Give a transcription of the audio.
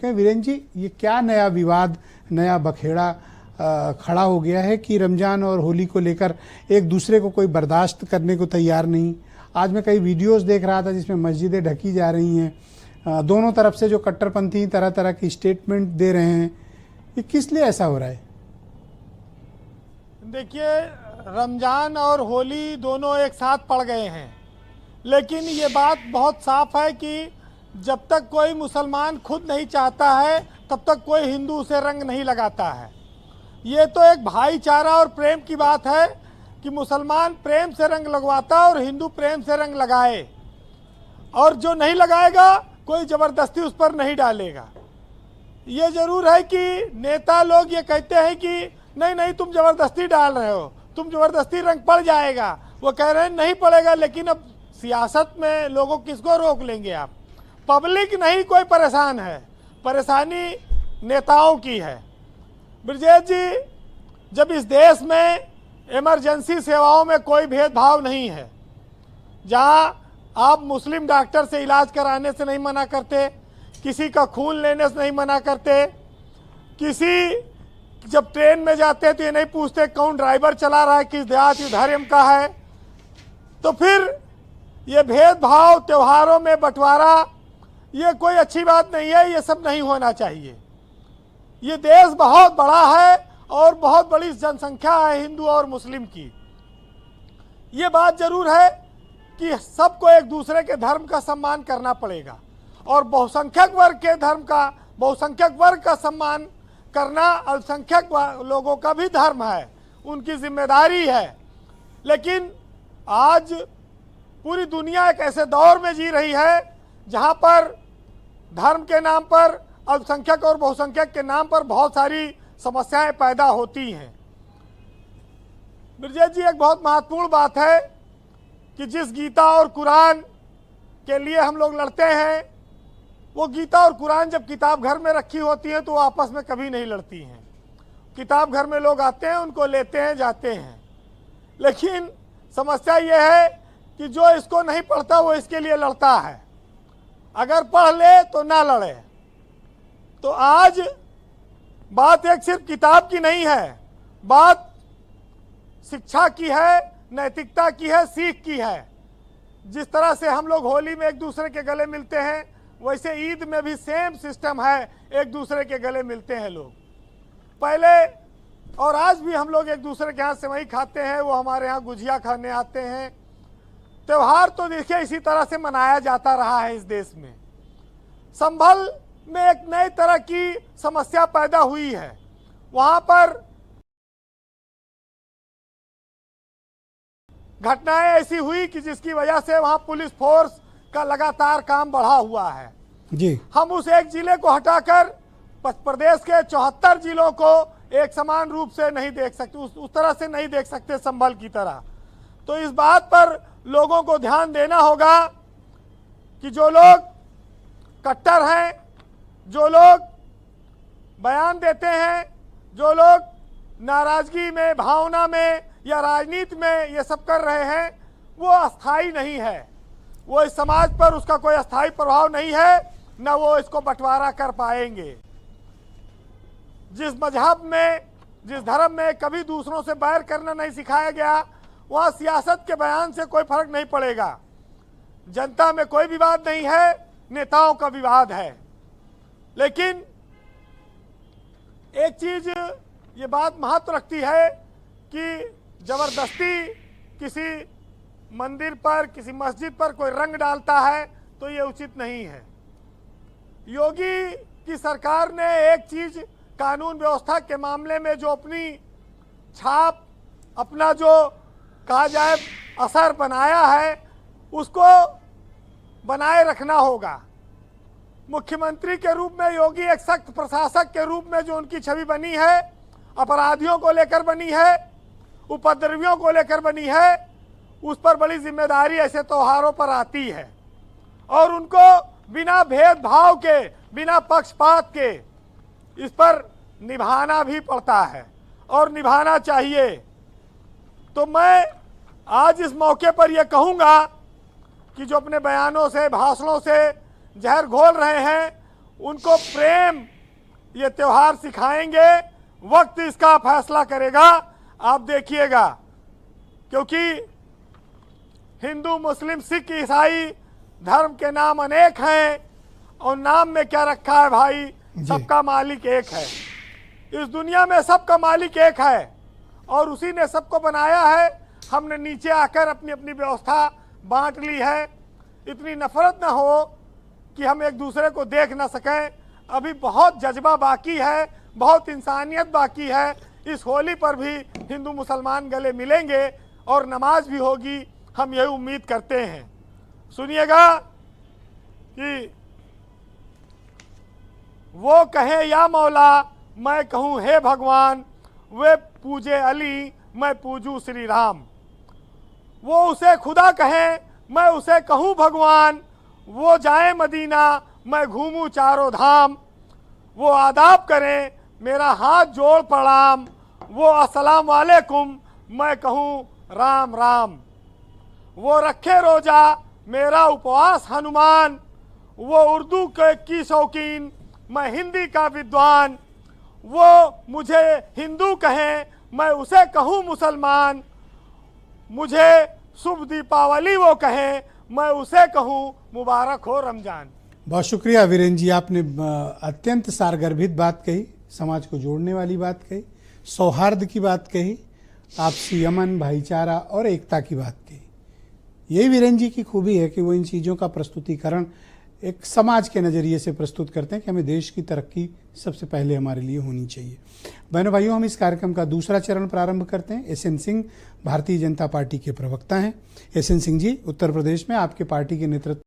चुके हैं। वीरेंद्र जी, ये क्या नया विवाद, नया बखेड़ा खड़ा हो गया है कि रमज़ान और होली को लेकर एक दूसरे को कोई बर्दाश्त करने को तैयार नहीं? आज मैं कई वीडियोस देख रहा था जिसमें मस्जिदें ढकी जा रही हैं, दोनों तरफ से जो कट्टरपंथी तरह तरह की स्टेटमेंट दे रहे हैं। ये किस लिए ऐसा हो रहा है? देखिए, रमज़ान और होली दोनों एक साथ पड़ गए हैं, लेकिन ये बात बहुत साफ है कि जब तक कोई मुसलमान खुद नहीं चाहता है तब तक कोई हिंदू उसे रंग नहीं लगाता है। ये तो एक भाईचारा और प्रेम की बात है कि मुसलमान प्रेम से रंग लगवाता और हिंदू प्रेम से रंग लगाए, और जो नहीं लगाएगा कोई ज़बरदस्ती उस पर नहीं डालेगा। ये ज़रूर है कि नेता लोग ये कहते हैं कि नहीं नहीं तुम ज़बरदस्ती डाल रहे हो, तुम ज़बरदस्ती रंग पड़ जाएगा। वो कह रहे हैं नहीं पड़ेगा, लेकिन अब सियासत में लोगों किसको रोक लेंगे आप? पब्लिक नहीं कोई परेशान है, परेशानी नेताओं की है। ब्रजेश जी, जब इस देश में इमरजेंसी सेवाओं में कोई भेदभाव नहीं है, जहां आप मुस्लिम डॉक्टर से इलाज कराने से नहीं मना करते, किसी का खून लेने से नहीं मना करते, किसी जब ट्रेन में जाते हैं तो ये नहीं पूछते कौन ड्राइवर चला रहा है, किस देहाती धर्म का है, तो फिर ये भेदभाव, त्योहारों में बंटवारा, ये कोई अच्छी बात नहीं है। ये सब नहीं होना चाहिए। ये देश बहुत बड़ा है और बहुत बड़ी जनसंख्या है हिंदू और मुस्लिम की। ये बात जरूर है कि सबको एक दूसरे के धर्म का सम्मान करना पड़ेगा, और बहुसंख्यक वर्ग के धर्म का, बहुसंख्यक वर्ग का सम्मान करना अल्पसंख्यक लोगों का भी धर्म है, उनकी जिम्मेदारी है। लेकिन आज पूरी दुनिया एक ऐसे दौर में जी रही है जहां पर धर्म के नाम पर, अल्पसंख्यक और बहुसंख्यक के नाम पर बहुत सारी समस्याएं पैदा होती हैं। ब्रजेश जी, एक बहुत महत्वपूर्ण बात है कि जिस गीता और कुरान के लिए हम लोग लड़ते हैं, वो गीता और कुरान जब किताब घर में रखी होती है तो वो आपस में कभी नहीं लड़ती हैं। किताब घर में लोग आते हैं, उनको लेते हैं, जाते हैं। लेकिन समस्या ये है कि जो इसको नहीं पढ़ता वो इसके लिए लड़ता है, अगर पढ़ ले तो ना लड़े। तो आज बात एक सिर्फ किताब की नहीं है, बात शिक्षा की है, नैतिकता की है, सीख की है। जिस तरह से हम लोग होली में एक दूसरे के गले मिलते हैं, वैसे ईद में भी सेम सिस्टम है, एक दूसरे के गले मिलते हैं लोग। पहले और आज भी हम लोग एक दूसरे के यहाँ सेवई खाते हैं, वो हमारे यहाँ गुजिया खाने आते हैं। त्यौहार तो देखिए इसी तरह से मनाया जाता रहा है इस देश में। संभल में एक नई तरह की समस्या पैदा हुई है, वहां पर घटनाएं ऐसी हुई कि जिसकी वजह से वहां पुलिस फोर्स का लगातार काम बढ़ा हुआ है जी। हम उस एक जिले को हटाकर प्रदेश के 74 जिलों को एक समान रूप से नहीं देख सकते, उस तरह से नहीं देख सकते संभल की तरह। तो इस बात पर लोगों को ध्यान देना होगा कि जो लोग कट्टर हैं, जो लोग बयान देते हैं, जो लोग नाराजगी में, भावना में या राजनीति में ये सब कर रहे हैं, वो अस्थाई नहीं है। वो इस समाज पर उसका कोई अस्थाई प्रभाव नहीं है, न वो इसको बंटवारा कर पाएंगे। जिस मजहब में, जिस धर्म में कभी दूसरों से बैर करना नहीं सिखाया गया, वहाँ सियासत के बयान से कोई फर्क नहीं पड़ेगा। जनता में कोई विवाद नहीं है, नेताओं का विवाद है। लेकिन एक चीज ये बात महत्व रखती है कि जबरदस्ती किसी मंदिर पर, किसी मस्जिद पर कोई रंग डालता है तो ये उचित नहीं है। योगी की सरकार ने एक चीज कानून व्यवस्था के मामले में जो अपनी छाप, अपना जो कहा जाए असर बनाया है, उसको बनाए रखना होगा। मुख्यमंत्री के रूप में योगी एक सख्त प्रशासक के रूप में जो उनकी छवि बनी है, अपराधियों को लेकर बनी है, उपद्रवियों को लेकर बनी है, उस पर बड़ी जिम्मेदारी ऐसे त्योहारों पर आती है। और उनको बिना भेदभाव के, बिना पक्षपात के इस पर निभाना भी पड़ता है और निभाना चाहिए। तो मैं आज इस मौके पर यह कहूँगा कि जो अपने बयानों से, भाषणों से जहर घोल रहे हैं, उनको प्रेम ये त्योहार सिखाएंगे, वक्त इसका फैसला करेगा, आप देखिएगा। क्योंकि हिंदू, मुस्लिम, सिख, ईसाई धर्म के नाम अनेक हैं और नाम में क्या रखा है भाई, सबका मालिक एक है। इस दुनिया में सबका मालिक एक है और उसी ने सबको बनाया है। हमने नीचे आकर अपनी अपनी व्यवस्था बांट ली है। इतनी नफरत ना हो कि हम एक दूसरे को देख ना सकें। अभी बहुत जज्बा बाकी है, बहुत इंसानियत बाकी है। इस होली पर भी हिंदू मुसलमान गले मिलेंगे और नमाज भी होगी, हम यही उम्मीद करते हैं। सुनिएगा कि वो कहे या मौला, मैं कहूँ हे भगवान, वे पूजे अली, मैं पूजूं श्री राम। वो उसे खुदा कहें, मैं उसे कहूँ भगवान, वो जाए मदीना, मैं घूमूं चारों धाम। वो आदाब करें, मेरा हाथ जोड़ प्रणाम, वो अस्सलाम वालेकुम, मैं कहूँ राम राम। वो रखे रोजा, मेरा उपवास हनुमान, वो उर्दू की शौकीन, मैं हिंदी का विद्वान। वो मुझे हिंदू कहें, मैं उसे कहूँ मुसलमान। मुझे शुभ दीपावली वो कहें, मैं उसे कहूँ मुबारक हो रमजान। बहुत शुक्रिया वीरेंद्र जी, आपने अत्यंत सारगर्भित बात कही, समाज को जोड़ने वाली बात कही, सौहार्द की बात कही, आपसी अमन, भाईचारा और एकता की बात कही। यही वीरेंद्र जी की खूबी है कि वो इन चीज़ों का प्रस्तुतिकरण एक समाज के नज़रिए से प्रस्तुत करते हैं कि हमें देश की तरक्की सबसे पहले हमारे लिए होनी चाहिए। बहनों भाइयों, हम इस कार्यक्रम का दूसरा चरण प्रारंभ करते हैं। एसएन सिंह भारतीय जनता पार्टी के प्रवक्ता हैं। एसएन सिंह जी, उत्तर प्रदेश में आपके पार्टी के नेतृत्व